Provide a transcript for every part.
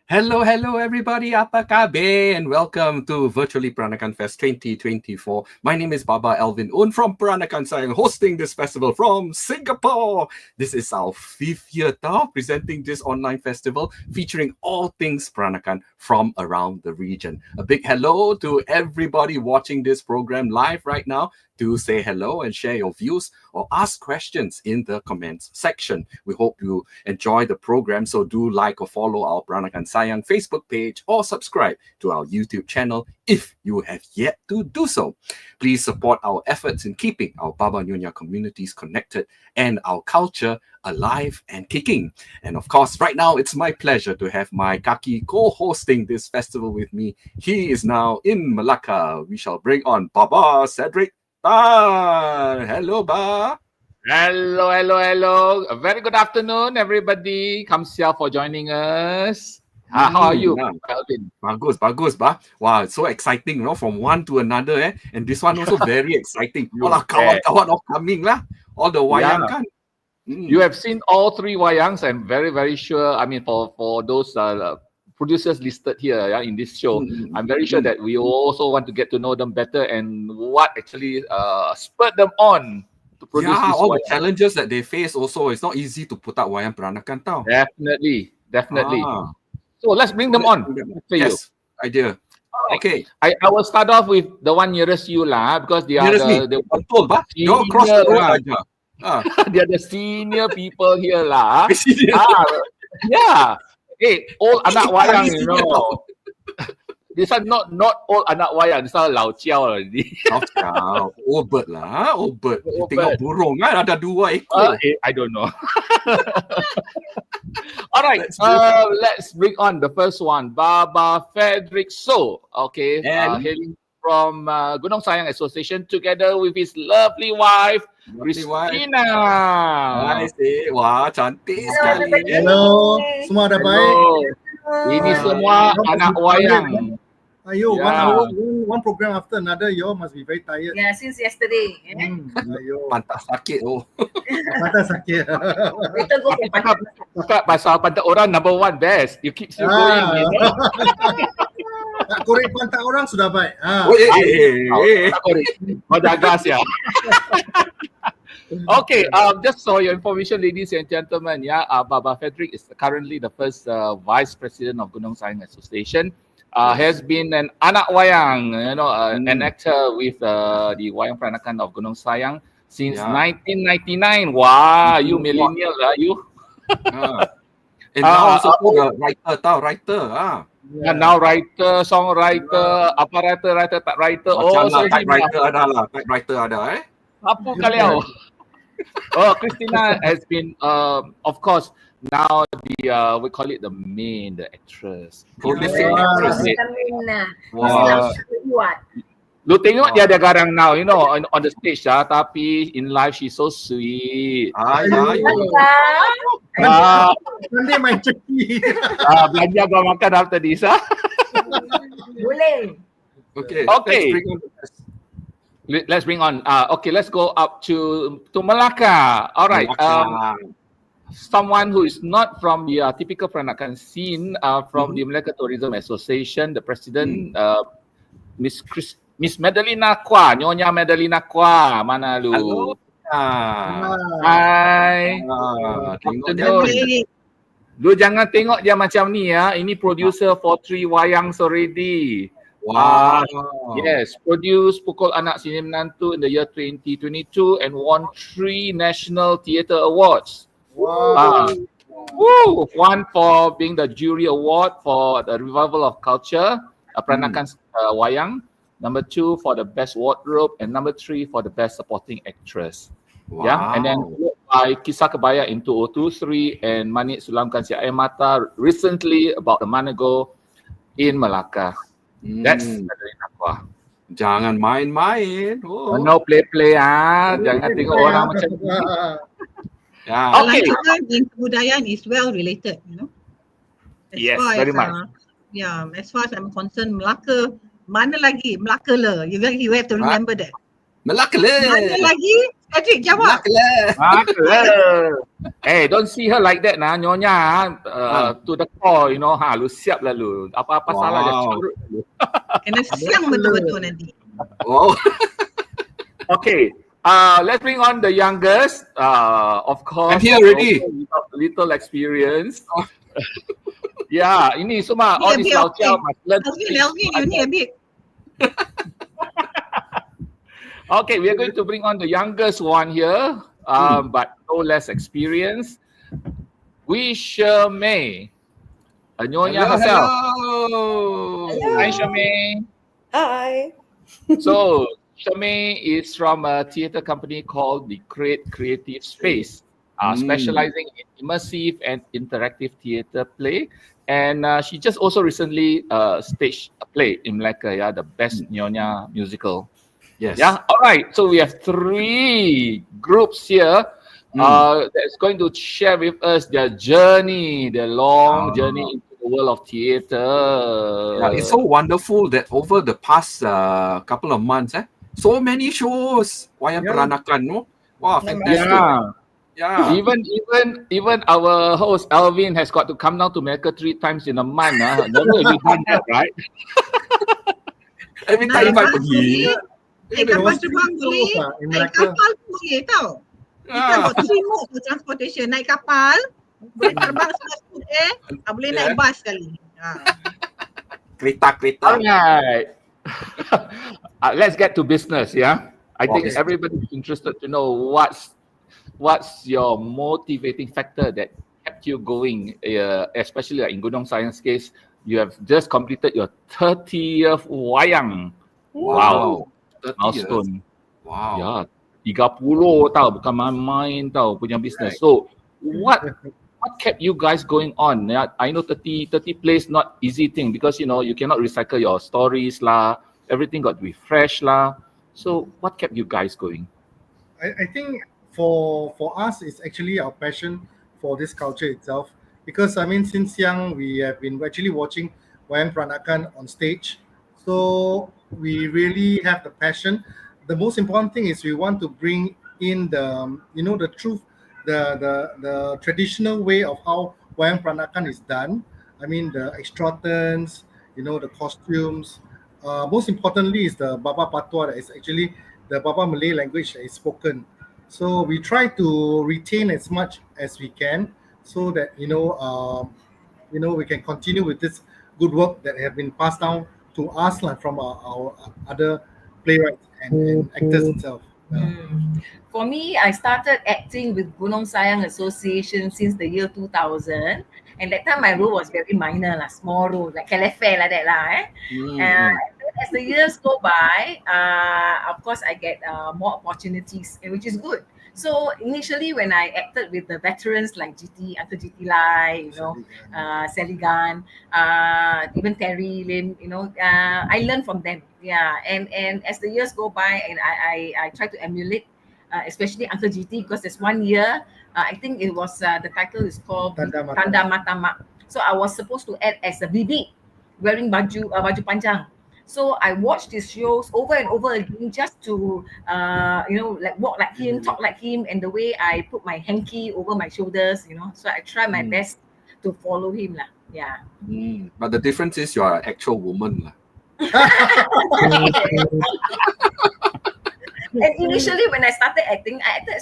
Hello everybody, apa kabar? And welcome to Virtually Peranakan Fest 2024. My name is Baba Alvin Un from Peranakan Sayang, hosting this festival from Singapore. This is our 5th year now, presenting this online festival featuring all things Peranakan from around the region. A big hello to everybody watching this program live right now. Do say hello and share your views or ask questions in the comments section. We hope you enjoy the program, so do like or follow our Peranakan Sayang Facebook page or subscribe to our YouTube channel if you have yet to do so. Please support our efforts in keeping our Baba Nyonya communities connected and our culture alive and kicking. And of course, right now, it's my pleasure to have my kaki co-hosting this festival with me. He is now in Malacca. We shall bring on Baba Cedric Tan. Hello, Ba. Hello. A very good afternoon, everybody. Kamsia for joining us. How are you, Alvin? Bagus, Ba. Wow, it's so exciting, from one to another, And this one also very exciting. All our kawan-kawan all coming lah. All the wayang kan. You have seen all 3 wayangs. I'm very, very sure. I mean, for those producers listed here in this show, I'm very sure that we also want to get to know them better and what actually spurred them on to produce this all wayang. the challenges that they face also. It's not easy to put out Wayang Peranakan tau. Definitely. So let's bring them on. Yes, idea. Right. Okay. I will start off with the one nearest you lah, because they are the Betul, Ba. You're across the road aja. They are the senior people here lah. Yeah. Hey, old anak wayang, you know. This one not old anak wayang, this one lao jiao already. Lao jiao, old bird lah, old bird. Tengok burung kan, ada 2 ekor. I don't know. All right, let's bring on the first one, Baba Frederick Soh. Okay, hailing from Gunung Sayang Association together with his lovely wife, Christina. Wah, cantik sekali. Hello, semua ada baik? Ini semua anak wayang. Ayo, 1 hour, one program after another, you all must be very tired. Yeah, since yesterday. Ayo. Pantat sakit Pantat sakit. Later go for pantat. Cakap pasal pantat orang number 1 best. You keep still going. Tak korek pantat orang sudah baik. Tak korek. Kau jaga ya. Okay, just for your information, ladies and gentlemen, Baba Frederick is currently the first Vice President of Gunung Sayang Association. Has been an anak wayang, an actor with the Wayang Peranakan of Gunung Sayang since 1999. Wow, you millennial lah, you. And now also writer. And now writer, songwriter, apa writer, tak writer. Typewriter ada. Apa kalian? Christina has been, of course, now we call it the main, the actress. Prolific actress. Wow. Lu tengok dia ada garang now, on the stage tapi in live she's so sweet. Nanti main ceki. Belanja gua makan after this. Boleh. Okay. Let's bring on. Okay, let's go up to Malacca. All right. Someone who is not from the typical Peranakan scene, from the Malacca Tourism Association, the president, Miss Madelina Kuah, Nyonya Madelina Kuah, mana lu? Hello. Hai. Lu jangan tengok dia macam ni ya. Ini producer for 3 wayangs already. Wow. Yes, produced Pukul Anak Sini Menantu in the year 2022 and won 3 National Theatre Awards. Wow. One for being the jury award for the revival of culture, Peranakan wayang. Number 2 for the best wardrobe, and number 3 for the best supporting actress. Wow. Yeah, and then by Kisah Kebaya in 2023 and Manik Sulamkan Si Air Mata recently about a month ago in Malacca. That's Madelina Kuah. Jangan main-main. No play. Jangan tengok orang macam ni. Okay. Culture and kebudayaan is well related, Yes, very much. As far as I'm concerned, Melaka, mana lagi? Melaka lah. You have to remember that. Malacca. Mana lagi? Cedric jawab. Hey, don't see her like that nah, nyonya. To the core, you know, lu siap lah lu. Apa-apa salah dia Wow. carut lu. Kena siang betul-betul nanti. Oh. Okay. Let's bring on the youngest. Of course. I'm here already. Little experience. Yeah, ini semua all this lauciao must learn. Elvin, you need a bit. Okay, we are going to bring on the youngest one here, but no less experienced. Shyre May, a nyonya herself. Hello. Hi, Shyre May. Hi. So, Shyre May is from a theatre company called the Creative Space, specializing in immersive and interactive theatre play. And she just also recently staged a play in Malacca, the Best Nyonya musical. Yes. Yeah. All right. So we have 3 groups here that's going to share with us their journey, their long journey into the world of theatre. Yeah, it's so wonderful that over the past couple of months, so many shows. Wayang Peranakan, no? Wow, fantastic. Yeah. Even our host Alvin has got to come down to Malacca 3 times in a month. Never really done that, right? Every time I pergi. Kapal terbang boleh, in naik Malacca. kapal pun boleh tau. Kita got 3 modes for transportation. Naik kapal, boleh terbang smooth air, boleh naik bas sekali. Kereta. All right. Let's get to business, yeah? I think everybody is interested to know what's your motivating factor that kept you going, especially like in Gunung Sayang's case, you have just completed your 30th wayang. Wow. Milestone. Wow. Ya, 30 tau, bukan main-main tau punya business. So, what kept you guys going on? I know 30 plays not easy thing because you cannot recycle your stories lah. Everything got to be fresh lah. So, what kept you guys going? I think for us, it's actually our passion for this culture itself. Because I mean, since young, we have been actually watching Wayang Peranakan on stage. So we really have the passion. The most important thing is we want to bring in the truth, the traditional way of how Wayang Peranakan is done. I mean, the extra turns, the costumes. Most importantly is the Baba Patois, that is actually the Baba Malay language that is spoken. So we try to retain as much as we can, so that we can continue with this good work that have been passed down to us from our other playwrights and actors itself. For me, I started acting with Gunung Sayang Association since the year 2000. And that time my role was very minor, small role, like Kelefe like that lah. As the years go by, of course I get more opportunities, which is good. So initially when I acted with the veterans like Uncle GT Lai, Sally Gunn, even Terry Lim, I learned from them. Yeah, and as the years go by, and I try to emulate, especially Uncle GT, because there's 1 year, I think it was the title is called Tanda Matamak. So I was supposed to act as a bibi, wearing baju panjang. So I watched his shows over and over again just to, walk like him, talk like him, and the way I put my hanky over my shoulders, So I try my best to follow him lah. Yeah. But the difference is you are an actual woman lah. And initially when I started acting, I acted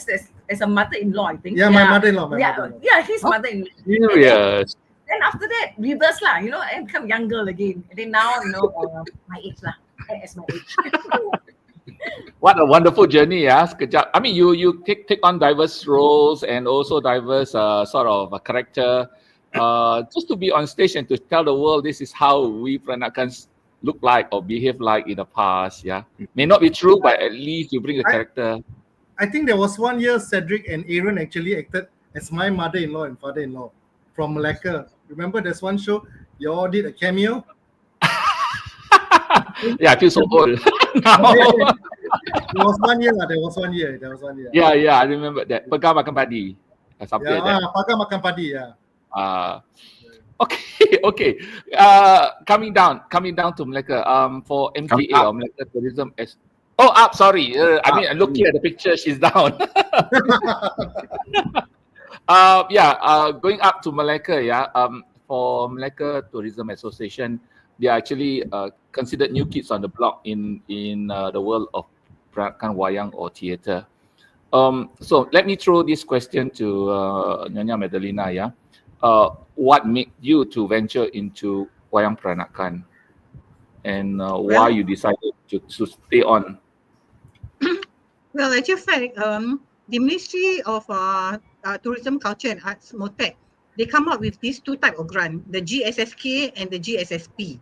as a mother-in-law, I think. Yeah, my mother-in-law. Yeah, his mother-in-law. Serious. Then after that, reverse lah, I become young girl again. And then now, my age lah, as my age. What a wonderful journey, sekejap. I mean, you take on diverse roles and also diverse sort of a character, just to be on stage and to tell the world this is how we Peranakans look like or behave like in the past. Yeah, may not be true, but at least you bring a character. I think there was 1 year Cedric and Aaron actually acted as my mother-in-law and father-in-law from Malacca. Remember there's one show you all did a cameo? Yeah, I feel so old. There was 1 year. Yeah, I remember that. Pegang makan padi. Something like that. Pakai makan padi, yeah. Okay. Coming down to Malacca. For MTA or Malacca Tourism Oh, up. Sorry. I mean, looking at the picture, she's down. Going up to Malacca. Yeah. For Malacca Tourism Association, they are actually considered new kids on the block in the world of Peranakan Wayang or theatre. So let me throw this question to Nyonya Madelina. Yeah. What made you to venture into Wayang Peranakan, and why you decided to stay on? Well, actually, fact, the Ministry of Tourism, Culture and Arts, MOTEC, they come up with these two type of grant, the GSSK and the GSSP.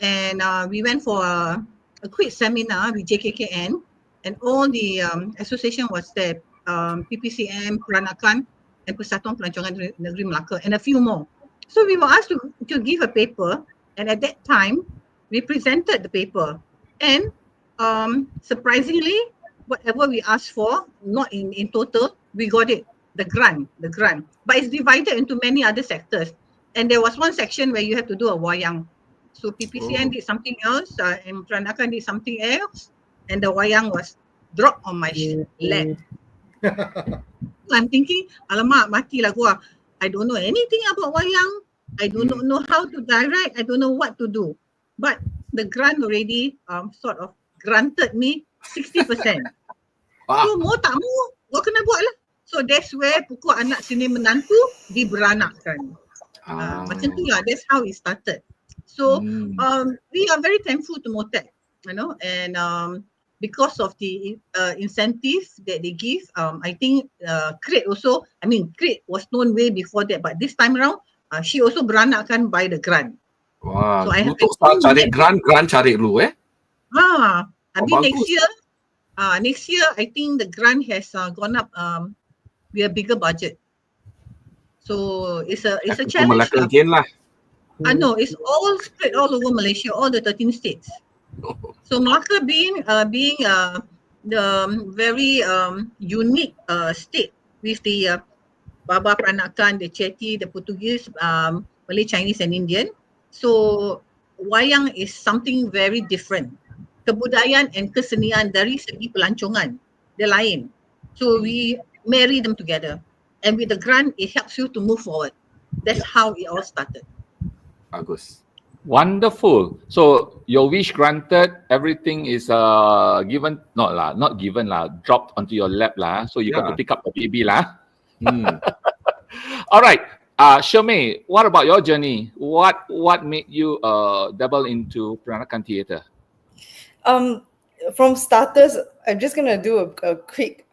And we went for a quick seminar with JKKN, and all the association was there, PPCM, Peranakan, and Persatuan Pelancongan Negeri Melaka, and a few more. So we were asked to give a paper, and at that time, we presented the paper. And surprisingly, whatever we asked for, not in total, we got it, the grant. But it's divided into many other sectors. And there was one section where you have to do a wayang. So PPCN did something else, and Peranakan did something else, and the wayang was dropped on my lap. I'm thinking, alamak, matilah gua. I don't know anything about wayang. I do not know how to direct. I don't know what to do. But the grant already sort of granted me 60%. So mau tak mau, gua kena buat lah. So that's where pokok anak sini menantu diberanakkan. Macam tu lah, that's how it started. So we are very thankful to MOTEC, you know, and because of the incentives that they give, I think CREATE also, I mean CREATE was known way before that, but this time around, she also beranakkan by the grant. Wah, So untuk cari grant cari dulu Habis next year, I think the grant has gone up with a bigger budget. So it's a challenge. Malacca again lah. No, it's all spread all over Malaysia, all the 13 states. So Malacca being the very unique state with the Baba Peranakan, the Chetty, the Portuguese, Malay, Chinese and Indian. So wayang is something very different. Kebudayaan and kesenian dari segi pelancongan, dia lain. So we marry them together. And with the grant, it helps you to move forward. That's how it all started. Bagus. Wonderful. So your wish granted, everything is given, not given lah, dropped onto your lap lah. So you got to pick up the baby lah. All right. Shyre May, what about your journey? What made you dabble into Peranakan theatre? From starters, I'm just gonna do a quick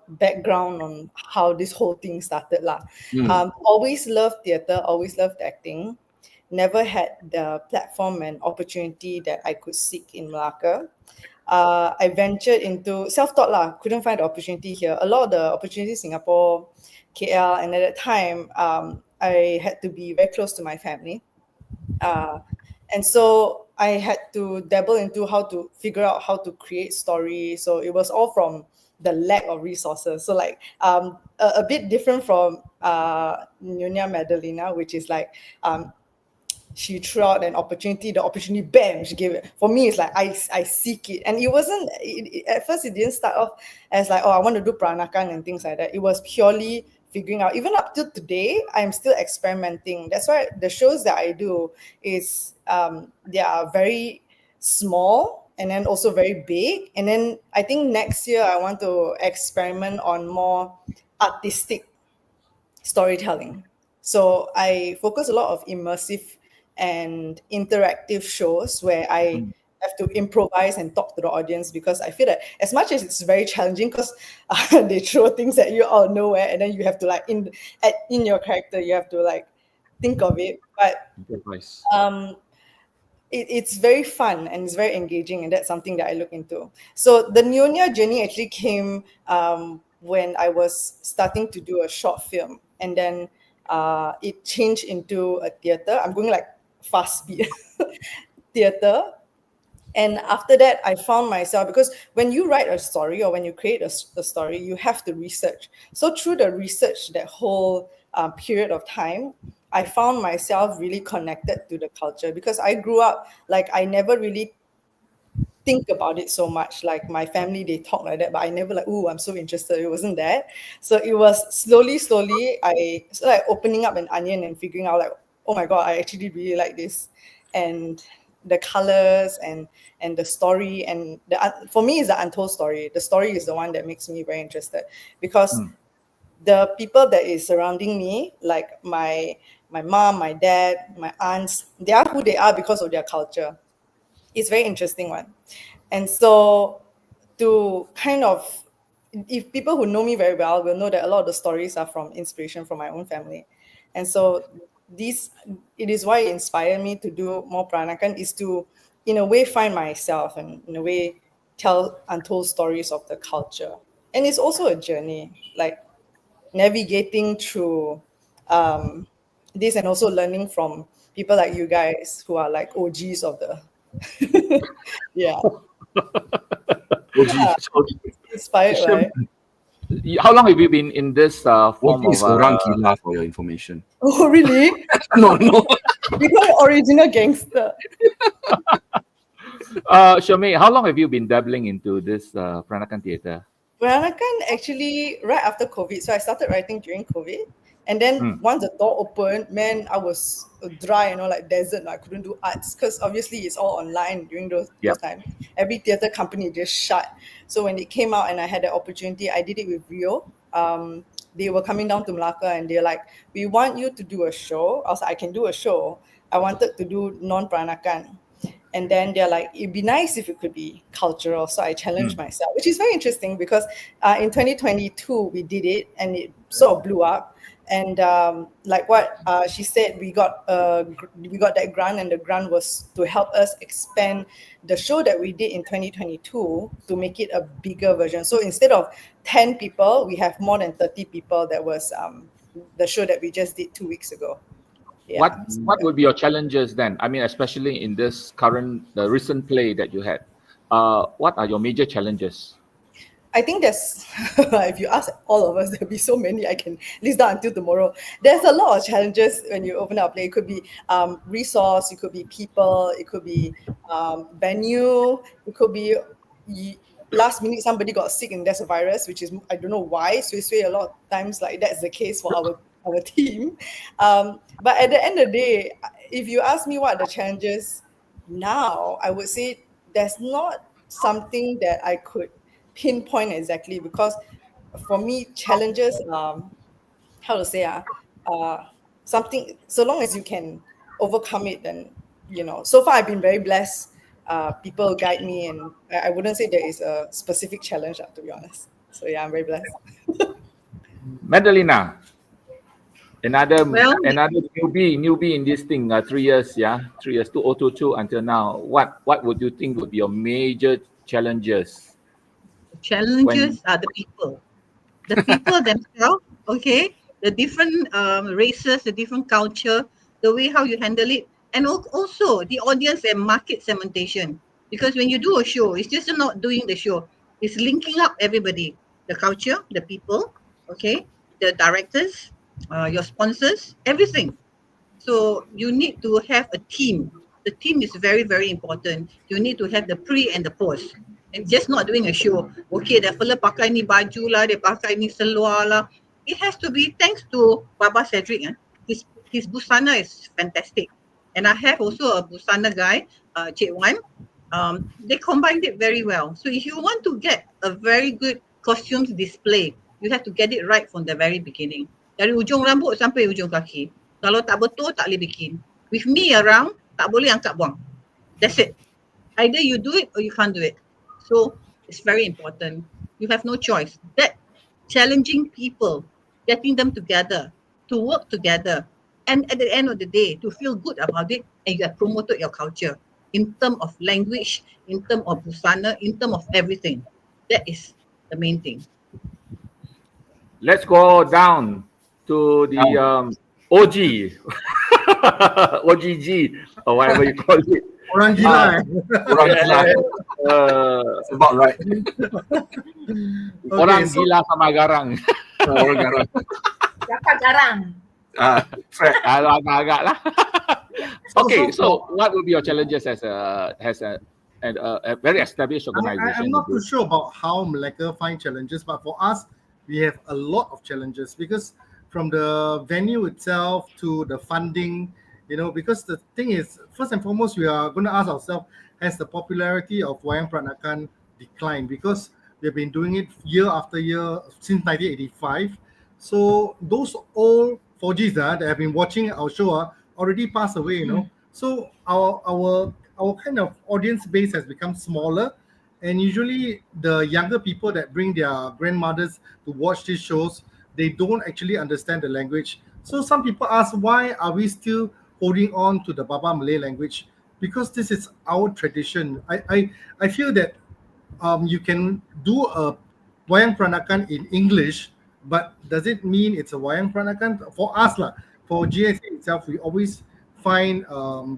background on how this whole thing started lah. Always loved theatre, always loved acting. Never had the platform and opportunity that I could seek in Malacca. I ventured into self-taught lah. Couldn't find the opportunity here. A lot of the opportunities Singapore, KL, and at that time, I had to be very close to my family. And so I had to dabble into how to figure out how to create stories. So it was all from the lack of resources. So like a bit different from Nyonya Madelina, which is like she threw out an opportunity, the opportunity, bam, she gave it. For me, it's like I seek it. And it wasn't, at first it didn't start off as like, oh, I want to do Peranakan and things like that. It was purely figuring out. Even up to today, I'm still experimenting. That's why the shows that I do is they are very small and then also very big. And then I think next year I want to experiment on more artistic storytelling. So I focus a lot of immersive and interactive shows where I have to improvise and talk to the audience, because I feel that as much as it's very challenging, because they throw things at you out of nowhere, and then you have to like in your character you have to like think of it. But it's very fun and it's very engaging, and that's something that I look into. So the Nyonya journey actually came when I was starting to do a short film, and then it changed into a theater. I'm going like fast speed theater. And after that, I found myself, because when you write a story or when you create a story, you have to research. So through the research, that whole period of time, I found myself really connected to the culture, because I grew up, like I never really think about it so much. Like my family, they talk like that, but I never like, oh, I'm so interested. It wasn't that. So it was slowly, I like opening up an onion and figuring out like, oh my God, I actually really like this. And the colors and the story and for me is the untold story. The story is the one that makes me very interested because the people that is surrounding me, like my mom, my dad, my aunts, they are who they are because of their culture. It's very interesting one. And so to kind of, if people who know me very well will know that a lot of the stories are from inspiration from my own family. And so it is why it inspired me to do more Peranakan, is to, in a way, find myself and in a way tell untold stories of the culture. And it's also a journey, like navigating through this and also learning from people like you guys who are like OGs of the yeah. Yeah, inspired, right? How long have you been in this form What is of? orang gila for your information? Oh, really? No, no. Because original gangster. Shyre May, how long have you been dabbling into this Peranakan theatre? Peranakan actually right after COVID. So I started writing during COVID. And then once the door opened, man, I was dry, like desert. I couldn't do arts because obviously it's all online during those times. Every theatre company just shut. So when it came out and I had the opportunity, I did it with Rio. They were coming down to Malacca and they're like, we want you to do a show. I was like, I can do a show. I wanted to do non-Peranakan. And then they're like, it'd be nice if it could be cultural. So I challenged myself, which is very interesting because in 2022, we did it and it sort of blew up. And like what she said, we got that grant, and the grant was to help us expand the show that we did in 2022 to make it a bigger version. So instead of 10 people, we have more than 30 people. That was the show that we just did 2 weeks ago. Yeah. What would be your challenges then? I mean, especially in this the recent play that you had. What are your major challenges? I think there's, if you ask all of us, there'll be so many I can list down until tomorrow. There's a lot of challenges when you open up a play. It could be resource, it could be people, it could be venue, it could be last minute somebody got sick and there's a virus, which is, I don't know why. So a lot of times like that's the case for our team. But at the end of the day, if you ask me what are the challenges now, I would say there's not something that I could pinpoint exactly, because for me challenges something, so long as you can overcome it, then so far I've been very blessed. People guide me, and I wouldn't say there is a specific challenge, to be honest. So yeah, I'm very blessed. Madelina, another newbie in this thing, 3 years, 2022 until now. What would you think would be your major challenges? Challenges are the people themselves, okay? The different races, the different culture, the way how you handle it, and also the audience and market segmentation. Because when you do a show, it's just not doing the show, it's linking up everybody, the culture, the people, okay, the directors, your sponsors, everything. So you need to have a team. The team is very, very important. You need to have the pre and the post. And just not doing a show. Okay, that fella pakai ni baju lah, dia pakai ni seluar lah. It has to be thanks to Baba Cedric. His busana is fantastic. And I have also a busana guy, Cik Wan. They combined it very well. So if you want to get a very good costumes display, you have to get it right from the very beginning. Dari ujung rambut sampai ujung kaki. Kalau tak betul, tak boleh bikin. With me around, tak boleh angkat buang. That's it. Either you do it or you can't do it. So it's very important. You have no choice. That challenging people, getting them together, to work together, and at the end of the day, to feel good about it, and you have promoted your culture in terms of language, in terms of busana, in terms of everything. That is the main thing. Let's go down to the OG, OGG, or whatever you call it. Orang gila. Orang gila. It's about right. Orang gila sama garang. Orang garang. Siapa garang? Fred. Agak-agak lah. Okay, so what will be your challenges as a a very established organization. I'm not too sure about how Malacca find challenges, but for us, we have a lot of challenges because from the venue itself to the funding, because the thing is, first and foremost, we are going to ask ourselves, has the popularity of Wayang Peranakan declined? Because we've been doing it year after year since 1985. So those old 4Gs that have been watching our show already passed away. So our kind of audience base has become smaller, and usually the younger people that bring their grandmothers to watch these shows, they don't actually understand the language. So some people ask, why are we still holding on to the Baba Malay language? Because this is our tradition. I feel that you can do a Wayang Peranakan in English, but does it mean it's a Wayang Peranakan? For us, for GSA itself, we always find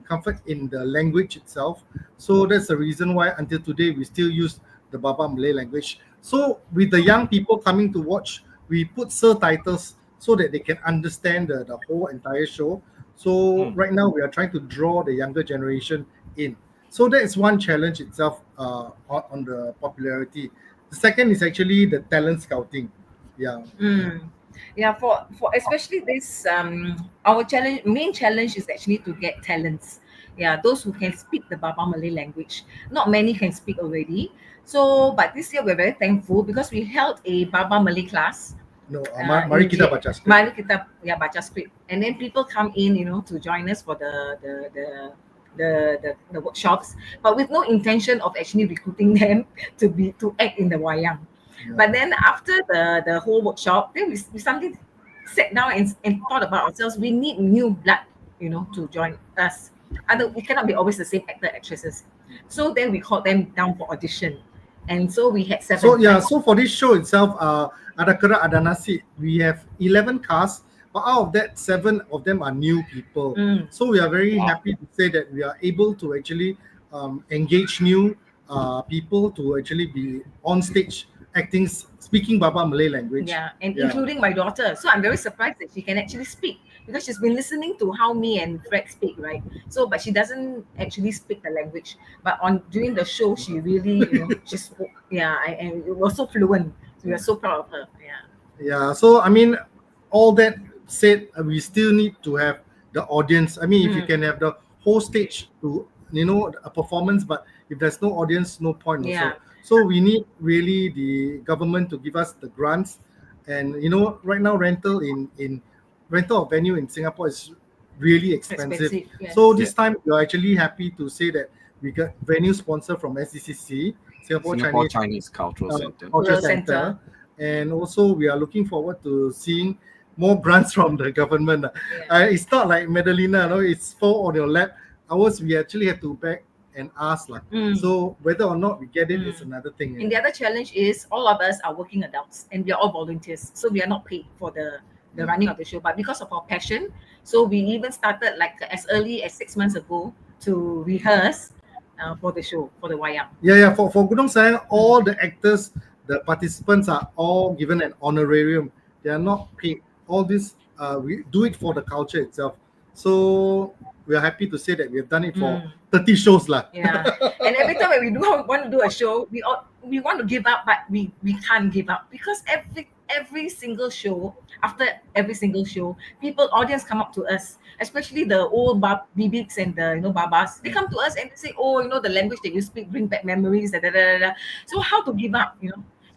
comfort in the language itself. So that's the reason why until today we still use the Baba Malay language. So with the young people coming to watch, we put subtitles so that they can understand the whole entire show. So right now we are trying to draw the younger generation in. So that is one challenge itself on the popularity. The second is actually the talent scouting. Yeah. Yeah, for especially this our main challenge is actually to get talents. Yeah, those who can speak the Baba Malay language. Not many can speak already. So, but this year we're very thankful because we held a Baba Malay class. No, mari kita baca script. Mari kita baca script, and then people come in, to join us for the workshops, but with no intention of actually recruiting them to act in the wayang. Yeah. But then after the whole workshop, then we suddenly sat down and thought about ourselves. We need new blood, to join us. We cannot be always the same actor actresses. So then we called them down for audition, and so we had 7. So for this show itself, Ada Kera Ada Nasi, we have 11 casts, but out of that, 7 of them are new people. So we are very happy to say that we are able to actually engage new people to actually be on stage acting, speaking Baba Malay language. Yeah, and including my daughter. So I'm very surprised that she can actually speak because she's been listening to how me and Fred speak, right? So, but she doesn't actually speak the language. But during the show, she really, she spoke. Yeah, and it was so fluent. So we are so proud of her. Yeah. Yeah. So I mean, all that said, we still need to have the audience. I mean, if you can have the whole stage to a performance, but if there's no audience, no point. Yeah. Also. So we need really the government to give us the grants, and right now rental of venue in Singapore is really expensive. Yes. So this time we are actually happy to say that we got venue sponsor from SDCC, Singapore Chinese Cultural Center, and also we are looking forward to seeing more grants from the government. It's not like Madelina, it's fall on your lap. Ours we actually have to beg and ask. So whether or not we get it is another thing. And the other challenge is all of us are working adults and we are all volunteers. So we are not paid for the running of the show. But because of our passion, so we even started as early as 6 months ago to rehearse for the show, for the wayang. Yeah. For Gunung Sayang, all the actors, the participants are all given an honorarium. They are not paid. All this, we do it for the culture itself. So we are happy to say that we have done it for 30 shows. Yeah. And every time when we want to do a show, we want to give up, but we can't give up because every single show, after every single show, audience come up to us, especially the old bibiks and the babas. They come to us and they say, the language that you speak bring back memories. So how to give up,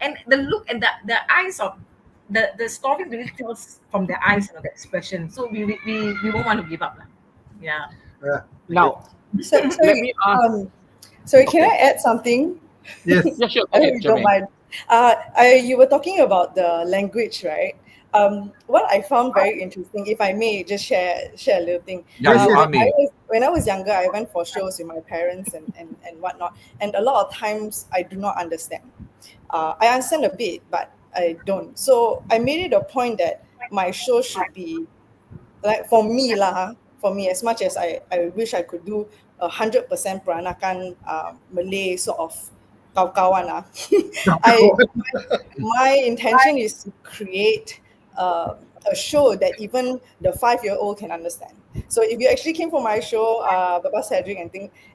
And the look and the eyes of the story really tells from their eyes and the expression. So we won't want to give up. Yeah. Now, sorry, can I add something? Yes. Yeah, sure. I hope you don't mind. You were talking about the language, right? What I found very interesting, if I may just share a little thing. When I was younger, I went for shows with my parents and whatnot, and a lot of times I do not understand. I understand a bit, but I don't. So I made it a point that my show should be for me, as much as I wish I could do 100% Peranakan Malay sort of kawan. My intention is to create a show that even the 5-year-old can understand. So if you actually came for my show, Baba Cedric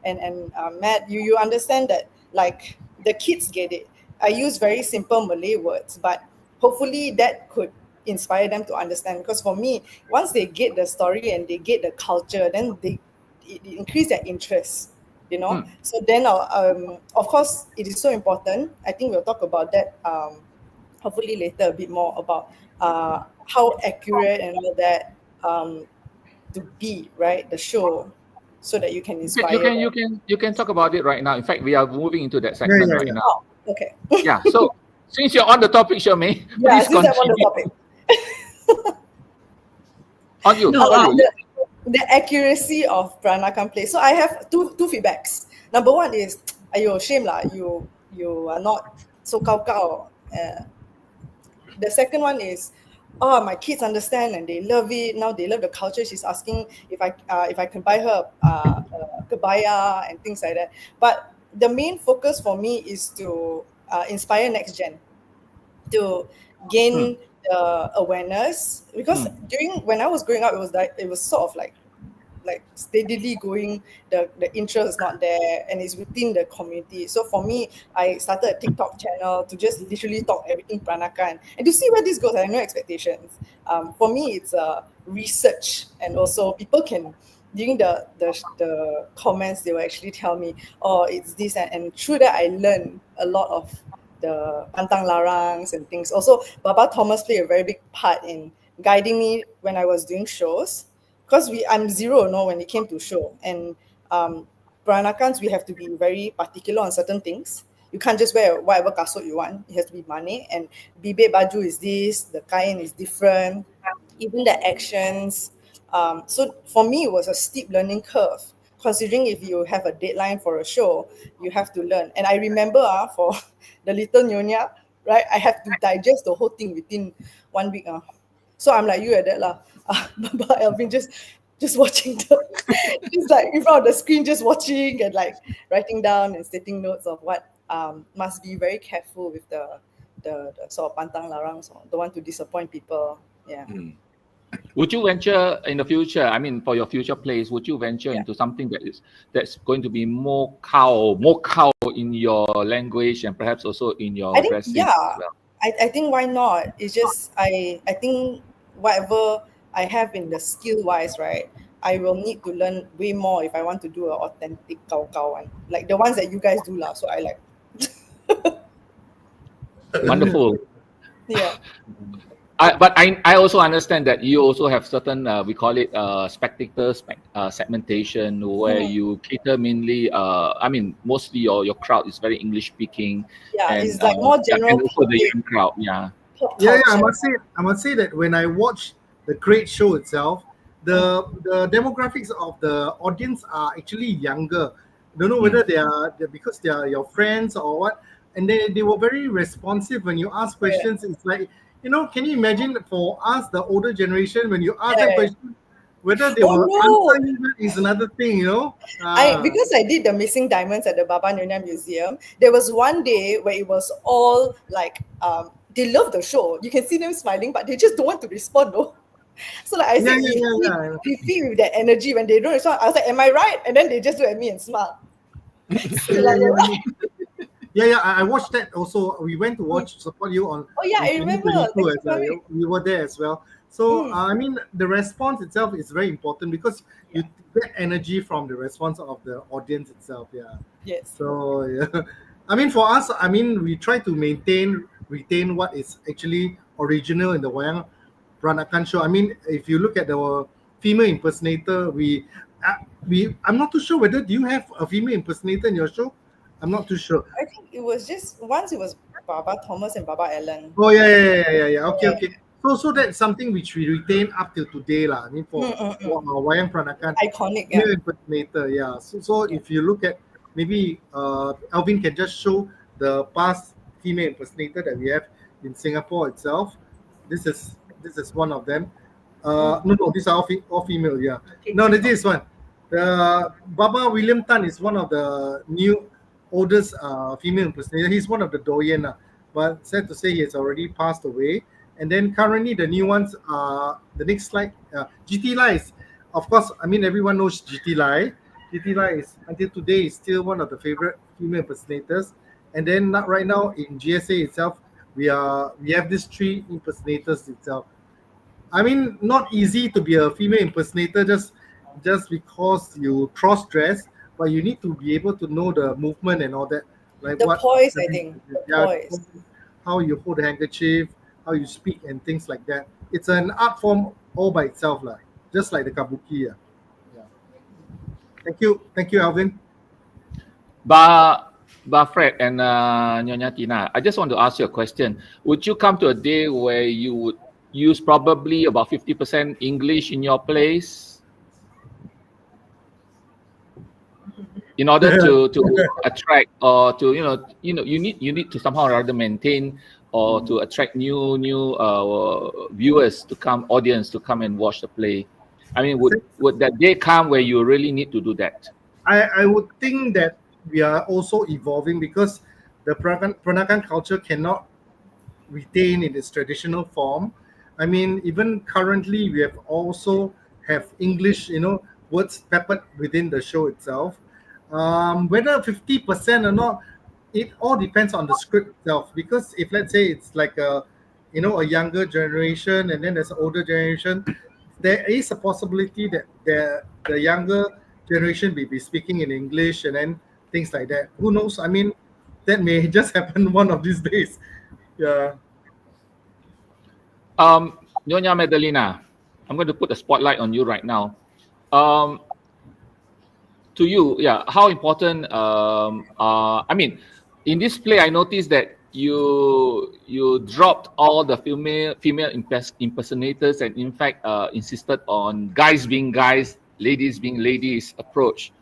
and Matt, you understand that like the kids get it. I use very simple Malay words, but hopefully that could inspire them to understand. Because for me, once they get the story and they get the culture, then it increase their interest. So then of course it is so important. I think we'll talk about that hopefully later a bit more about how accurate and all that to be, right, the show, so that you can inspire You can talk about it right now. In fact, we are moving into that Yeah, segment yeah, right yeah. now. Oh, okay. Yeah. So since you're on the topic, Shyre May, Yeah, please since I'm on the continue. topic. On you. No, on you. The accuracy of Peranakan play. So I have two feedbacks. Number one is, ayo, shame lah, you are not so kau. The second one is, oh, my kids understand and they love it. Now they love the culture. She's asking if I can buy her a kebaya and things like that. But the main focus for me is to inspire next gen, to gain the awareness, because when I was growing up, it was sort of like steadily going, the interest is not there and it's within the community. So for me, I started a TikTok channel to just literally talk everything Peranakan and to see where this goes. I have no expectations. For me, it's research, and also people can, during the comments, they will actually tell me, oh, it's this, and through that I learned a lot of the pantang larangs and things. Also, Baba Thomas played a very big part in guiding me when I was doing shows, because I'm zero, when it came to show. And Peranakans, we have to be very particular on certain things. You can't just wear whatever kasut you want. It has to be money. And bibit baju is this, the kain is different, even the actions. So for me, it was a steep learning curve, considering if you have a deadline for a show, you have to learn. And I remember for the little Nyonya, right, I have to digest the whole thing within 1 week. So I'm like you at that lah. Baba Alvin just watching just like in front of the screen, just watching and like writing down and stating notes of what must be very careful with the sort of pantang larang, so don't want to disappoint people. Yeah. Would you venture in the future? I mean, for your future plays, would you venture into something that's going to be more cow in your language and perhaps also in your I think, dressing? yeah. As well? I think why not? It's just I think whatever I have in the skill wise, right, I will need to learn way more if I want to do an authentic kau one, like the ones that you guys do lah. So I like. Wonderful. Yeah. But I also understand that you also have certain we call it spectator segmentation, where you cater mainly I mean mostly your crowd is very English speaking. Yeah, and, it's like more general and also the young crowd. Yeah. Yeah, I must say that when I watch the Great Show itself, the demographics of the audience are actually younger. Don't know whether they're because they are your friends or what, and they were very responsive when you ask questions. It's like, can you imagine for us, the older generation, when you ask them questions, whether they will answer you is another thing, Because I did the missing diamonds at the Baba Nyonya Museum, there was one day where it was all like they love the show. You can see them smiling, but they just don't want to respond though. So like I said, we feel with that energy when they don't respond. I was like, am I right? And then they just look at me and smile. So like, Yeah, I watched that also. We went to support you on. Oh yeah, I remember. We were there as well. So I mean, the response itself is very important because you get energy from the response of the audience itself. Yeah. Yes. So yeah, I mean, for us, we try to retain what is actually original in the Wayang Peranakan show. I mean, if you look at the female impersonator, I'm not too sure whether do you have a female impersonator in your show. I'm not too sure. I think it was just once it was Baba Thomas and Baba Ellen. Oh yeah. Okay. So that's something which we retain up till today lah. I mean for Wayang Peranakan. Iconic, female impersonator, yeah. So if you look at maybe Alvin can just show the past female impersonator that we have in Singapore itself. This is one of them. No, these are all female. Yeah. No, this is one. The Baba William Tan is one of the oldest female impersonator. He's one of the doyen, but sad to say he has already passed away. And then currently the new ones are the next slide. GT Lai is of course, I mean everyone knows GT Lai. GT Lai is until today is still one of the favorite female impersonators. And then not right now in GSA itself, we have these three impersonators itself. I mean, not easy to be a female impersonator just because you cross dress, but you need to be able to know the movement and all that, like The what poise, I think. The yeah, poise. how you hold the handkerchief, how you speak, and things like that. It's an art form all by itself, lah. Just like the kabuki. Yeah. Thank you, Alvin. Fred and Nyonya Tina, I just want to ask you a question. Would you come to a day where you would use probably about 50% English in your plays in order to attract, or to you need to somehow rather maintain or to attract new viewers to come, audience to come and watch the play? I mean, would that day come where you really need to do that? I would think that we are also evolving because the Peranakan culture cannot retain in its traditional form. I mean, even currently, we have English, words peppered within the show itself. Whether 50% or not, it all depends on the script itself. Because if let's say it's like a younger generation and then there's an older generation, there is a possibility that the younger generation will be speaking in English and then things like that. Who knows? I mean, that may just happen one of these days. Yeah. Nyonya Madelina, I'm going to put a spotlight on you right now. To you, how important? I mean, in this play, I noticed that you dropped all the female impersonators and in fact insisted on guys being guys, ladies being ladies approach.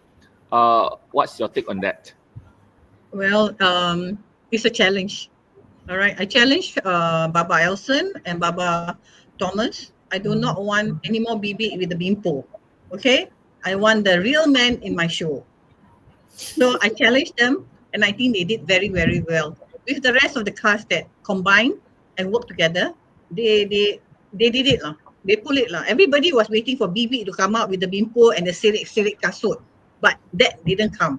What's your take on that? Well, it's a challenge. All right, I challenge Baba Elson and Baba Thomas. I do not want any more BB with the bimpo. Okay, I want the real man in my show. So I challenged them, and I think they did very, very well. With the rest of the cast that combined and worked together, they did it lah. They pull it lah. Everybody was waiting for BB to come out with the bimpo and the sirik kasut, but that didn't come.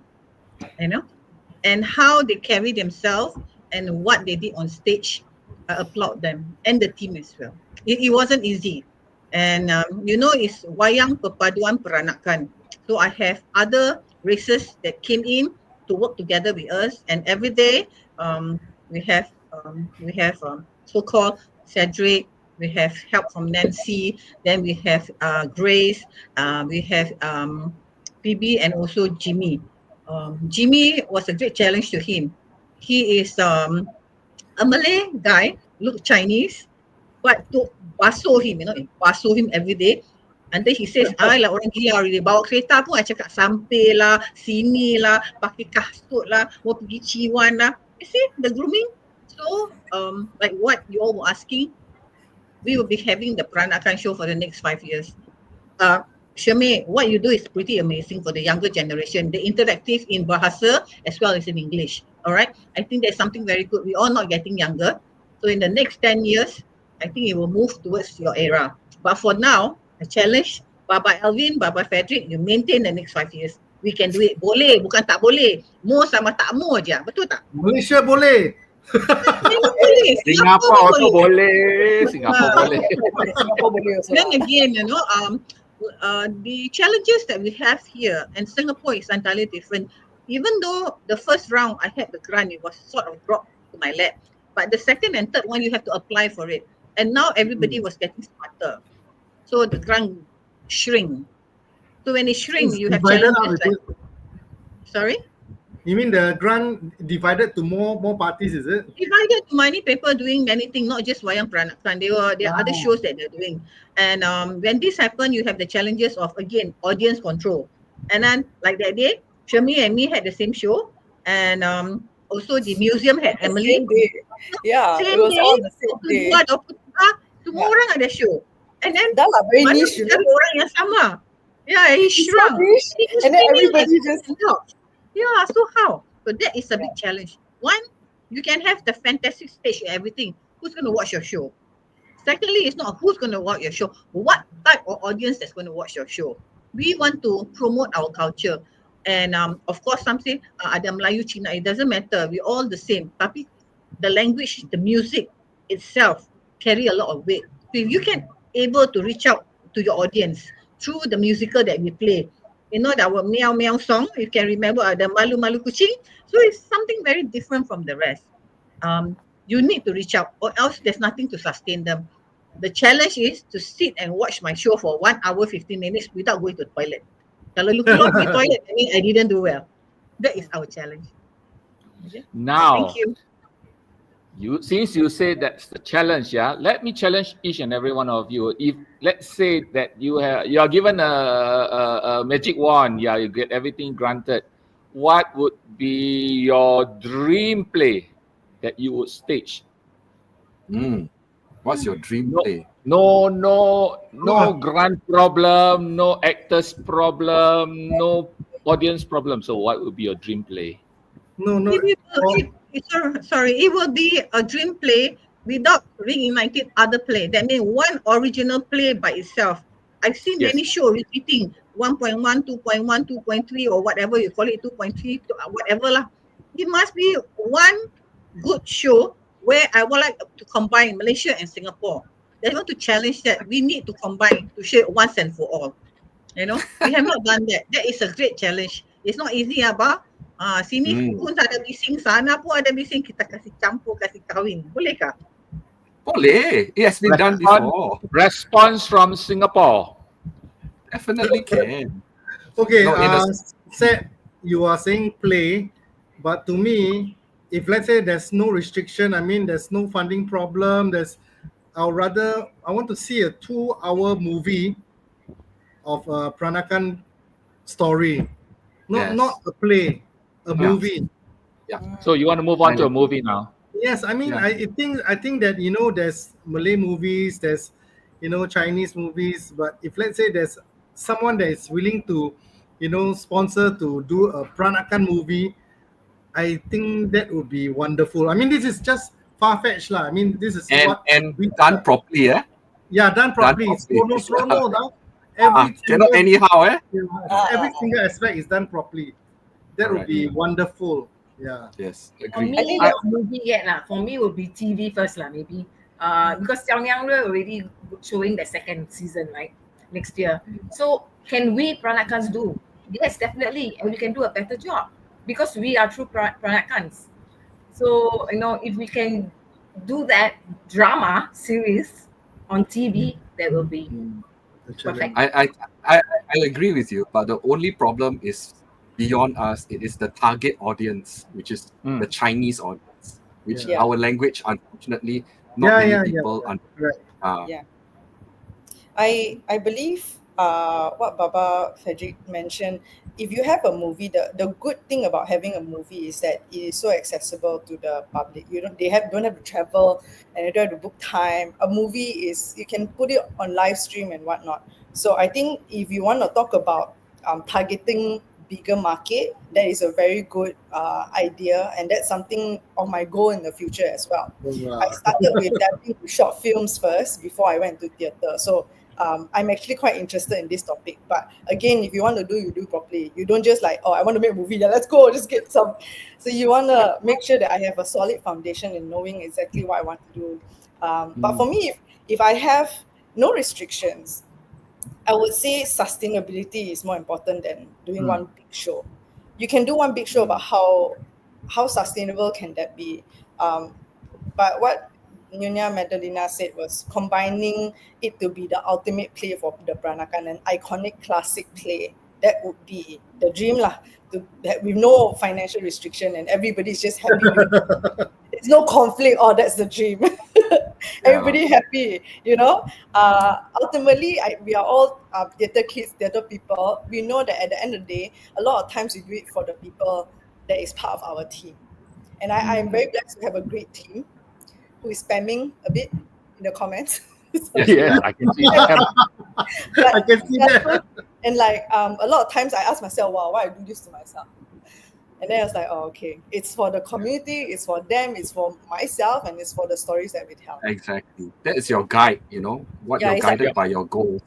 And how they carry themselves and what they did on stage, I applaud them and the team as well. It wasn't easy. And it's Wayang Peranakan. So I have other races that came in to work together with us, and every day we have so-called Cedric, we have help from Nancy, then we have Grace, we have PB, and also Jimmy. Jimmy was a great challenge to him. He is a Malay guy, look Chinese, but to basuh him, basuh him every day. And then he says, I lah orang gila already. Bawa kereta pun I cakap sampai lah, sini lah, pakai kasut lah, mau pergi Ciwan lah. You see, the grooming. So, like what you all were asking, we will be having the Peranakan show for the next 5 years. Shyre May, what you do is pretty amazing for the younger generation. The interactive in Bahasa as well as in English. All right, I think there's something very good. We're all not getting younger. So in the next 10 years, I think it will move towards your era. But for now, I challenge Baba Alvin, Baba Frederick, you maintain the next 5 years. We can do it. Boleh, bukan tak boleh. Mo sama tak mo je. Betul tak? Malaysia boleh. Memang boleh. Singapore also boleh. Singapore boleh. Then again, the challenges that we have here, and Singapore is entirely different. Even though the first round I had the grant, it was sort of dropped to my lap. But the second and third one, you have to apply for it. And now everybody was getting smarter. So the grant shrink. So when it shrinks, you have challenges like... Sorry? You mean the grant divided to more parties, is it? Divided to many people doing many things, not just Wayang Peranakan. There are other shows that they're doing. And when this happened, you have the challenges of, again, audience control. And then, like that day, Shyre May and me had the same show. And also the museum had Emily. Yeah, same it was day, all the same day. Semua orang ada show. And then, Dah lah, very mana niche. ada orang yang sama. Yeah, he shrunk. And then everybody just... Yeah, so how? So that is a big challenge. One, you can have the fantastic stage and everything. Who's going to watch your show? Secondly, it's not who's going to watch your show, what type of audience that's going to watch your show. We want to promote our culture. And of course, some say ada Melayu, Cina, it doesn't matter. We're all the same. Tapi the language, the music itself carry a lot of weight. So if you can able to reach out to your audience through the musical that we play, you know, our meow meow song, you can remember the malu malu kucing. So it's something very different from the rest. You need to reach out, or else there's nothing to sustain them. The challenge is to sit and watch my show for 1 hour 15 minutes without going to the toilet. Kalau lu keluar pergi toilet, I mean I didn't do well. That is our challenge. Okay? Now, Thank you. Since you say that's the challenge, yeah, let me challenge each and every one of you. If let's say that you are given a magic wand, yeah, you get everything granted. What would be your dream play that you would stage? What's your dream play? No grant problem, no actors problem, no audience problem. So what would be your dream play? It will be a dream play without reigniting other play. That means one original play by itself. I've seen many shows repeating 1.1, 2.1, 2.3, or whatever you call it, 2.3, whatever lah. It must be one good show where I would like to combine Malaysia and Singapore. They want to challenge that. We need to combine to share once and for all. You know, we have not done that. That is a great challenge. It's not easy, Abah. Sini pun ada bising, sana pun ada bising. Kita kasih campur, kasih kahwin. Boleh kah? Boleh. It has been done before. Response from Singapore. Definitely can. Okay, No, Seth, you are saying play, but to me, if let's say there's no restriction, I mean there's no funding problem, I want to see a 2-hour movie of a Peranakan story, not a play, a movie. Yeah. So you want to move on to a movie now? Yes, I mean, Yeah. I think that, you know, there's Malay movies, there's, you know, Chinese movies, but if let's say there's someone that is willing to, you know, sponsor to do a Peranakan movie, I think that would be wonderful. I mean, this is just far-fetched lah. I mean, this is And done properly, eh? Yeah, done properly. It's chrono now. Cannot anyhow, eh? Every single aspect is done properly. That would be wonderful. Yeah. Yes, For agree. me, not movie yet lah. For me, will be TV first lah, maybe. Because Xiao Yang already showing the second season, right? Next year. So can we Peranakans do? Yes, definitely, and we can do a better job because we are true Peranakans. So you know, if we can do that drama series on TV, that will be perfect. I agree with you, but the only problem is beyond us. It is the target audience, which is the Chinese audience, which our language, unfortunately, not many people understand. I believe what Baba Frederick mentioned, if you have a movie, the good thing about having a movie is that it is so accessible to the public. They don't have to travel and they don't have to book time. A movie is, you can put it on live stream and whatnot. So I think if you want to talk about targeting bigger market, that is a very good idea, and that's something of my goal in the future as well. I started with dabbling to short films first before I went to theatre. So I'm actually quite interested in this topic. But again, if you want to do, you do properly. You don't just like, oh, I want to make a movie, let's go, just get some. So you want to make sure that I have a solid foundation in knowing exactly what I want to do. But for me, if I have no restrictions, I would say sustainability is more important than doing one big show. You can do one big show, but how sustainable can that be? But what Nyonya Madelina said was combining it to be the ultimate play for the Peranakan, an iconic classic play. That would be the dream lah. With no financial restriction and everybody's just happy. There's no conflict. Oh, that's the dream. Everybody happy, you know. Ultimately, we are all theatre kids, theatre people. We know that at the end of the day, a lot of times we do it for the people that is part of our team. And I am very blessed to have a great team who is spamming a bit in the comments. Yeah, I can see that. I can see that. And like a lot of times I ask myself, wow, why I do this to myself? And then I was like, oh, okay, it's for the community, it's for them, it's for myself, and it's for the stories that we tell. Exactly. That is your guide, you know, what Yeah, you're guided exactly. by your goals.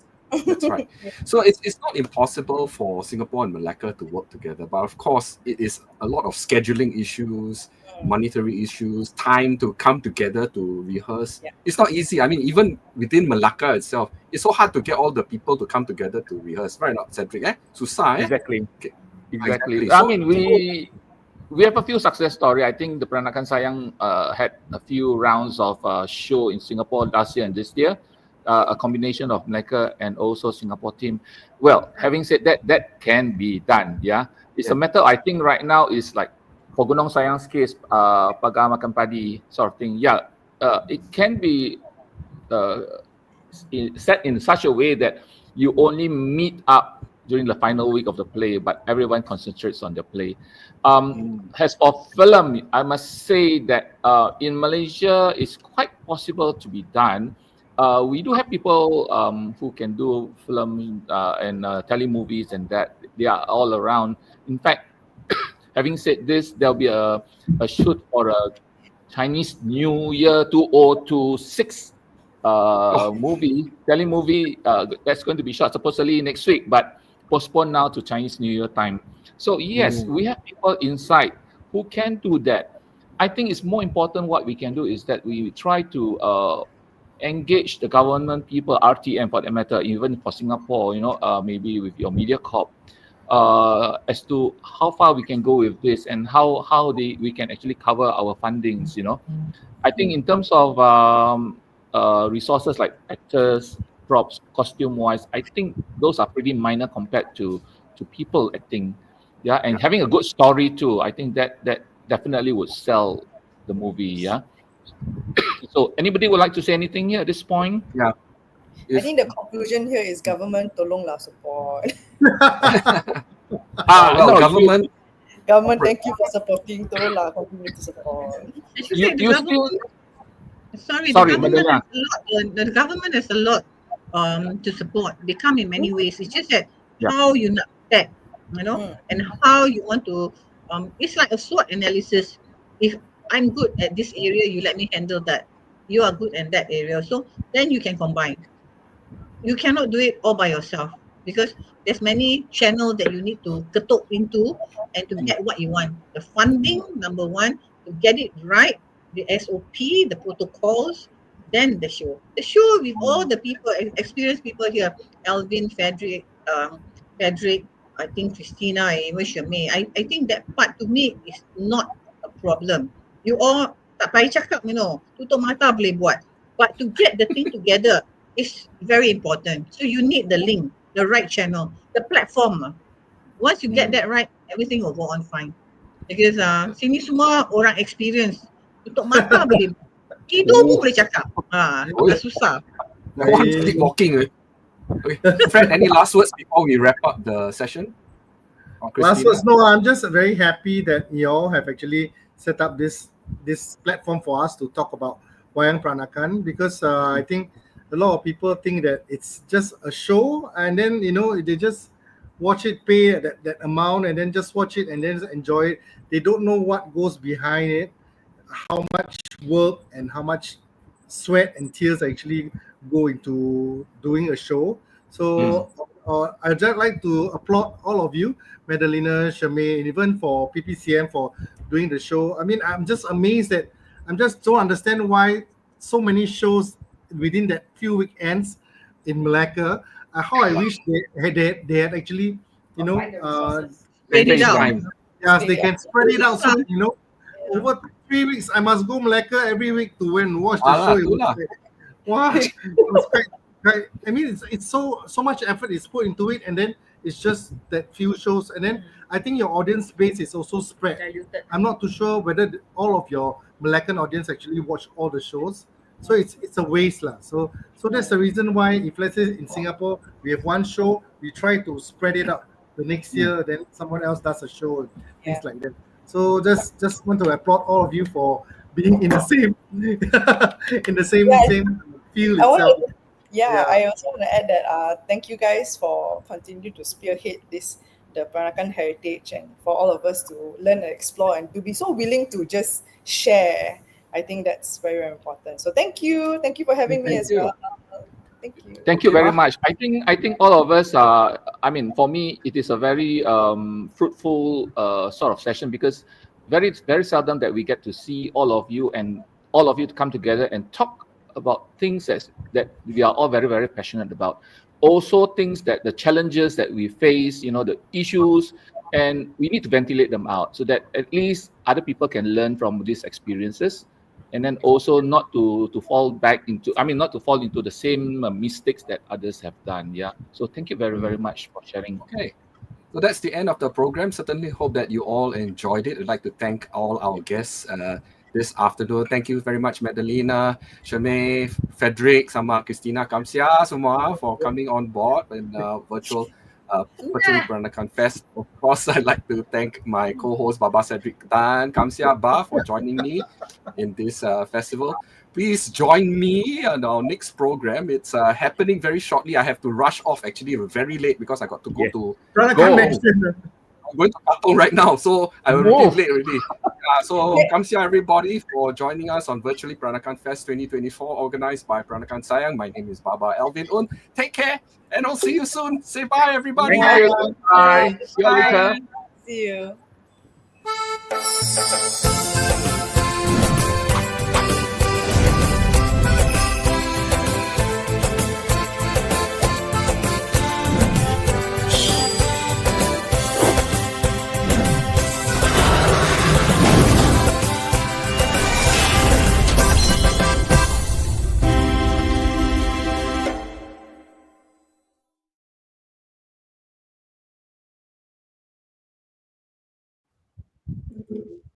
That's right. So it's not impossible for Singapore and Malacca to work together, but of course it is a lot of scheduling issues, monetary issues, time to come together to rehearse. Yeah. It's not easy. I mean, even within Malacca itself, it's so hard to get all the people to come together to rehearse. Right, not Cedric? Susah, eh? Exactly. Okay. Exactly. So- I mean, we have a few success story. I think the Peranakan Sayang had a few rounds of show in Singapore last year and this year. A combination of Malacca and also Singapore team. Well, having said that, that can be done. Yeah, it's a matter. I think right now is like for Gunung Sayang's case, Pagar Makan Padi sort of thing. Yeah, it can be set in such a way that you only meet up during the final week of the play, but everyone concentrates on the play. As for film, I must say that in Malaysia, it's quite possible to be done. We do have people who can do film and telemovies and that. They are all around. In fact, having said this, there'll be a shoot for a Chinese New Year 2026 telemovie that's going to be shot supposedly next week, but postponed now to Chinese New Year time. So yes, we have people inside who can do that. I think it's more important what we can do is that we try to engage the government people, RTM for that matter, even for Singapore, maybe with your MediaCorp, as to how far we can go with this and how we can actually cover our fundings. I think in terms of resources like actors, props, costume wise, I think those are pretty minor compared to people acting. Yeah, and having a good story too. I think that definitely would sell the movie. Yeah. So anybody would like to say anything here at this point? Yeah. I think the conclusion here is government tolonglah support. Well, government. Government, thank you for supporting. Tolonglah continue to support. The Sorry, government Madelina. has a lot. The government has a lot to support. They come in many ways. It's just that how you not that, and how you want to. It's like a SWOT analysis. If I'm good at this area, you let me handle that. You are good in that area, so then you can combine. You cannot do it all by yourself because there's many channels that you need to ketuk into and to get what you want. The funding, number one, to get it right, the SOP, the protocols, then the show. The show with all the people, experienced people here, Alvin, Frederick, I think Christina, and even Shyre May. I think that part to me is not a problem. You all tak payah cakap, tutup mata boleh buat. But to get the thing together is very important. So you need the link, the right channel, the platform. Once you get that right, everything will go on fine. Because sini semua orang experience. Tutup mata boleh. Tidur pun boleh cakap. Bukan susah. One sleepwalking. Okay. Fred, any last words before we wrap up the session? Last words, no, I'm just very happy that you all have actually set up this platform for us to talk about Wayang Peranakan, because I think a lot of people think that it's just a show and then they just watch it, pay that amount and then just watch it and then enjoy it. They don't know what goes behind it, how much work and how much sweat and tears actually go into doing a show. So I'd just like to applaud all of you, Madelina, Shyre May, and even for PPCM for doing the show. I mean, I'm just amazed that I just don't understand why so many shows within that few weekends in Malacca. How I wish they had actually, Spread it out. Yes, they can spread it out. So over 3 weeks, I must go Malacca every week to and watch the show. Why? It was quite, I mean, it's so much effort is put into it, and then it's just that few shows, and then I think your audience base is also spread. Diluted. I'm not too sure whether all of your Malaccan audience actually watch all the shows, so it's a waste lah. So that's the reason why, if let's say in Singapore we have one show, we try to spread it out the next year, then someone else does a show, things like that. So just want to applaud all of you for being in the same same field itself. I also want to add that thank you guys for continuing to spearhead this the Peranakan heritage, and for all of us to learn and explore and to be so willing to just share. I think that's very, very important. So thank you for having me Thank as you. well. Thank you. Thank you Okay, very Bah. much. I think all of us are. I mean, for me, it is a very fruitful sort of session, because very seldom that we get to see all of you and all of you to come together and talk about things that we are all very, very passionate about. Also, things that the challenges that we face, the issues, and we need to ventilate them out so that at least other people can learn from these experiences, and then also not to fall back into, not to fall into the same mistakes that others have done. Yeah. So thank you very, very much for sharing. Okay. So that's the end of the program. Certainly hope that you all enjoyed it. I'd like to thank all our guests this afternoon. Thank you very much, Madelina, Shyre May, Frederick, sama Christina, Kamsia semua for coming on board in virtually Peranakan Fest. Of course, I'd like to thank my co-host Baba Cedric dan Kamsia Ba for joining me in this festival. Please join me on our next program. It's happening very shortly. I have to rush off actually very late because I got to go to Peranakan Go. Nation. I'm going to Katong right now, so I'm Whoa. already late already. So kamsia everybody for joining us on Virtually Peranakan Fest 2024, organized by Peranakan Sayang. My name is Baba Alvin Un. Take care, and I'll see you soon. Say bye, everybody. Thank you. Bye. See you later. See you.